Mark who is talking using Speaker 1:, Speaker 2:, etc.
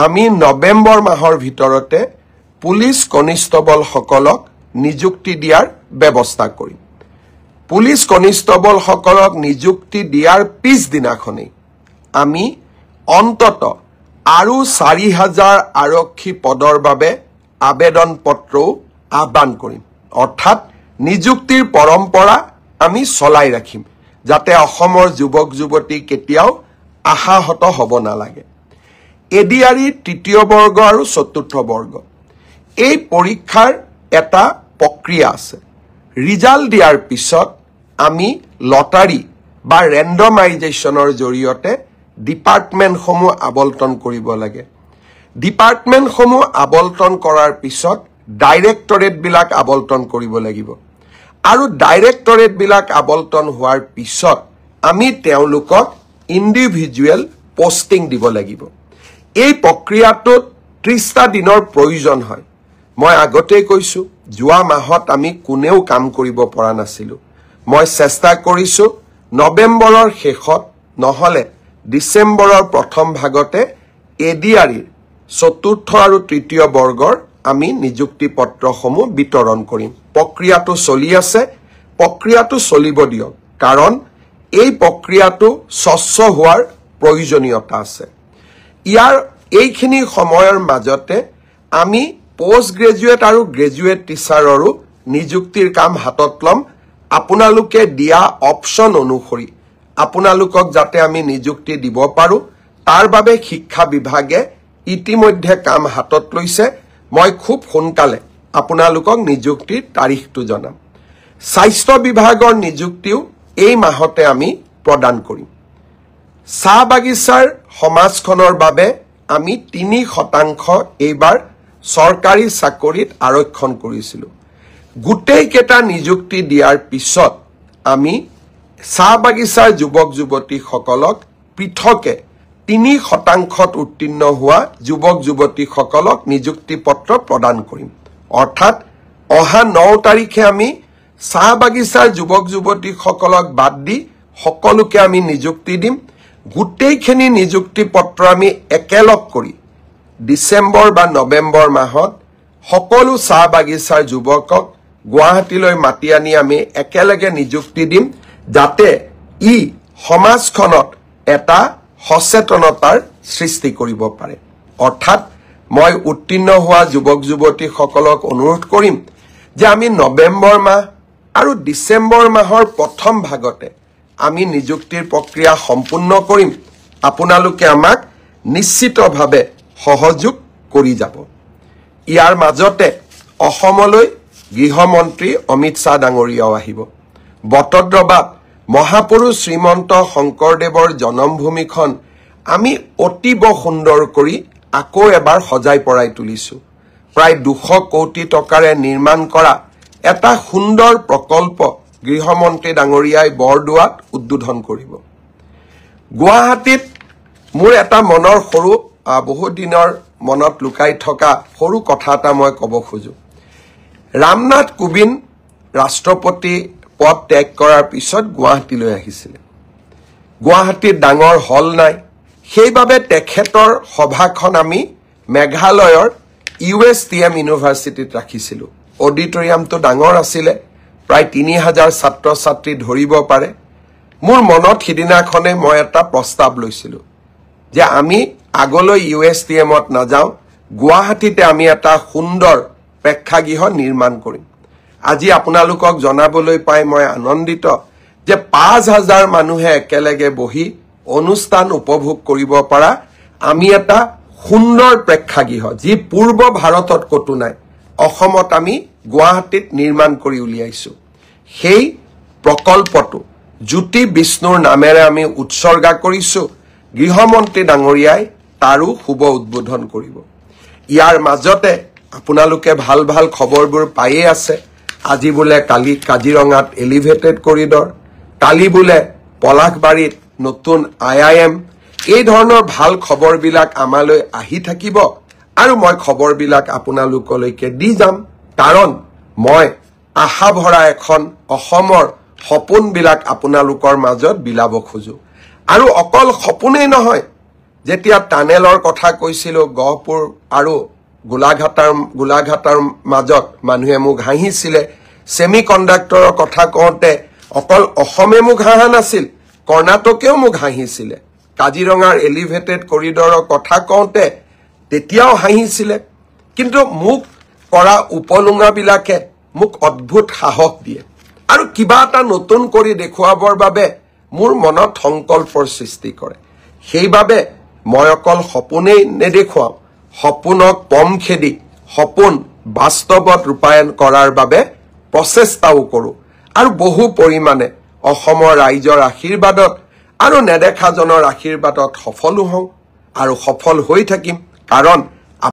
Speaker 1: আমি নৱেম্বৰ মাহৰ ভিতৰতে পুলিচ কনিষ্টবল সকলক নিযুক্তি দিয়াৰ ব্যৱস্থা কৰিম পুলিচ কনিষ্টবল সকলক নিযুক্তি দিয়াৰ পিছদিনাখনেই আমি অন্তত আৰু 4000 আৰক্ষী পদৰ বাবে আবেদন পত্ৰও আহ্বান কৰিম অৰ্থাৎ নিযুক্তিৰ পৰম্পৰা আমি চলাই ৰাখিম যাতে অসমৰ যুৱক যুৱতী কেতিয়াও আশাহত হ'ব নালাগে এডিআৰই তৃতীয় বৰ্গ আৰু চতুৰ্থ বৰ্গ এই পৰীক্ষাৰ এটা প্ৰক্ৰিয়া আছে ৰিজাল্ট দিয়াৰ পিছত আমি লটাৰী বা ৰেণ্ডমাইজেশ্যনৰ জৰিয়তে ডিপাৰ্টমেণ্টসমূহ আবলটন কৰিব লাগে ডিপাৰ্টমেণ্টসমূহ আবলটন কৰাৰ পিছত ডাইৰেক্টৰেটবিলাক আবলটন কৰিব লাগিব আৰু ডাইৰেক্টৰেটবিলাক আবলটন হোৱাৰ পিছত আমি তেওঁলোকক ইণ্ডিভিজুৱেল পোষ্টিং দিব লাগিব এই প্ৰক্ৰিয়াটোত 30টা দিনৰ প্ৰয়োজন হয় মই আগতেই কৈছো যোৱা মাহত আমি কোনেও কাম কৰিব পৰা নাছিলো মই চেষ্টা কৰিছো নৱেম্বৰৰ শেষত নহলে ডিসেম্বৰৰ প্ৰথম ভাগতে এডিআৰইৰ চতুৰ্থ আৰু তৃতীয় বৰ্গৰ আমি নিযুক্তি পত্ৰসমূহ বিতৰণ কৰিম প্ৰক্ৰিয়াটো চলি আছে প্ৰক্ৰিয়াটো চলিব দিয়ক কাৰণ এই প্ৰক্ৰিয়াটো স্বচ্ছ হোৱাৰ প্ৰয়োজনীয়তা আছে ইয়াৰ এইখিনি সময়ৰ মাজতে আমি পোষ্ট গ্ৰেজুৱেট আৰু গ্ৰেজুৱেট টিচাৰৰো নিযুক্তিৰ কাম হাতত লম আপোনালোকে দিয়া অপচন অনুসৰি আপোনালোকক যাতে আমি নিযুক্তি দিব পাৰো তাৰ বাবে শিক্ষা বিভাগে ইতিমধ্যে কাম হাতত লৈছে মই খুব সোনকালে আপোনালোকক নিযুক্তিৰ তাৰিখটো জনাম স্বাস্থ্য বিভাগৰ নিযুক্তিও এই মাহতে আমি প্ৰদান কৰিম চাহ বাগিচাৰ সমাজখনৰ বাবে আমি 3% এইবাৰ চৰকাৰী চাকৰিত আৰক্ষণ কৰিছিলো গোটেই কেটা নিযুক্তি দিয়াৰ পিছত আমি চাহ বাগিচাৰ যুৱক যুৱতী সকলক পৃথকে 3% উত্তীৰ্ণ হোৱা যুৱক যুৱতী সকলক নিযুক্তি পত্ৰ প্ৰদান কৰিম অৰ্থাৎ অহা 9 তাৰিখে আমি চাহ বাগিচাৰ যুৱক যুৱতী সকলক বাদ দি সকলোকে আমি নিযুক্তি দিম গোটেইখিনি নিযুক্তি পত্ৰ আমি একেলগ কৰি ডিসেম্বৰ বা নৱেম্বৰ মাহত সকলো চাহ বাগিচাৰ যুৱকক গুৱাহাটীলৈ মাতি আনি আমি একেলগে নিযুক্তি দিম যাতে ই সমাজখনত এটা সচেতনতাৰ সৃষ্টি কৰিব পাৰে অৰ্থাৎ মই উত্তীৰ্ণ হোৱা যুৱক যুৱতী সকলক অনুৰোধ কৰিম যে আমি নৱেম্বৰ মাহ আৰু ডিসেম্বৰ মাহৰ প্ৰথম ভাগতে আমি নিযুক্তিৰ প্ৰক্ৰিয়া সম্পূৰ্ণ কৰিম আপোনালোকে আমাক নিশ্চিতভাৱে সহযোগ কৰি যাব ইয়াৰ মাজতে অসমলৈ গৃহমন্ত্ৰী অমিত শাহ ডাঙৰীয়াও আহিব বটদ্ৰৱাত মহাপুৰুষ শ্ৰীমন্ত শংকৰদেৱৰ জন্মভূমিখন আমি অতিব সুন্দৰ কৰি আকৌ এবাৰ সজাই পৰাই তুলিছো প্ৰায় 200 কোটি টকাৰে নিৰ্মাণ কৰা এটা সুন্দৰ প্ৰকল্প গৃহমন্ত্ৰী ডাঙৰীয়াই বৰদুৱাত উদ্বোধন কৰিব গুৱাহাটীত মোৰ এটা মনৰ সৰু বহু দিনৰ মনত লুকাই থকা সৰু কথা এটা মই ক'ব খোজো ৰামনাথ কোবিন্দ ৰাষ্ট্ৰপতি পদ ত্যাগ কৰাৰ পিছত গুৱাহাটীলৈ আহিছিল গুৱাহাটীত ডাঙৰ হল নাই সেইবাবে তেখেতৰ সভাখন আমি মেঘালয়ৰ USTM ইউনিভাৰ্চিটিত ৰাখিছিল অডিটৰিয়ামটো ডাঙৰ আছিল প্ৰায় 3000 ছাত্ৰ ছাত্ৰী ধৰিব পাৰে মোৰ মনত হিদিনাখনে মই এটা প্ৰস্তাৱ লৈছিল যে আমি আগলৈ USTMত না যাও গুৱাহাটীতে আমি এটা সুন্দৰ প্ৰেক্ষাগৃহ নিৰ্মাণ কৰিম আজি আপোনালোকক জনাবলৈ পাই মই আনন্দিত যে 5000 মানুহে একেলগে বহি অনুষ্ঠান উপভোগ কৰিব পৰা আমি এটা সুন্দৰ প্ৰেক্ষাগৃহ যি পূৰ্ব ভাৰতত কতো নাই অসমত আমি গুৱাহাটীত নিৰ্মাণ কৰি উলিয়াইছো সেই প্ৰকল্পটো জ্যোতি বিষ্ণুৰ নামেৰে আমি উৎসৰ্গা কৰিছো গৃহমন্ত্ৰী ডাঙৰীয়াই তাৰো শুভ উদ্বোধন কৰিব ইয়াৰ মাজতে আপোনালোকে ভাল ভাল খবৰবোৰ পায়ে আছে আজি বোলে কালি কাজিৰঙাত এলিভেটেড কৰিডৰ কালি বোলে পলাশবাৰীত নতুন IIM এই ধৰণৰ ভাল খবৰবিলাক আমালৈ আহি থাকিব আৰু মই খবৰবিলাক আপোনালোকলৈকে দি যাম কাৰণ মই আশা ভৰা এখন অসমৰ সপোনবিলাক আপোনালোকৰ মাজত বিলাব খোজো আৰু অকল সপোনেই নহয় যেতিয়া টানেলৰ কথা কৈছিলো গহপুৰ আৰু গোলাঘাটৰ মাজত মানুহে মোক হাঁহিছিলে সেমি কণ্ডাক্টৰৰ কথা কওঁতে অকল অসমে মোক হাঁহা নাছিল কৰ্ণাটকেও মোক হাঁহিছিলে কাজিৰঙাৰ এলিভেটেড কৰিডৰৰ কথা কওঁতে তেতিয়াও হাঁহিছিলে কিন্তু মোক কৰা উপলুঙাবিলাকে মোক অদ্ভুত সাহস দিয়ে আৰু কিবা এটা নতুন কৰি দেখুৱাবৰ বাবে মোৰ মনত সংকল্পৰ সৃষ্টি কৰে সেইবাবে মই অকল সপোনেই নেদেখুৱাও সপোনক পম খেদি সপোন বাস্তৱত ৰূপায়ণ কৰাৰ বাবে প্ৰচেষ্টাও কৰোঁ আৰু বহু পৰিমাণে অসমৰ ৰাইজৰ আশীৰ্বাদত আৰু নেদেখাজনৰ আশীৰ্বাদত সফলো হওঁ আৰু সফল হৈ থাকিম কাৰণ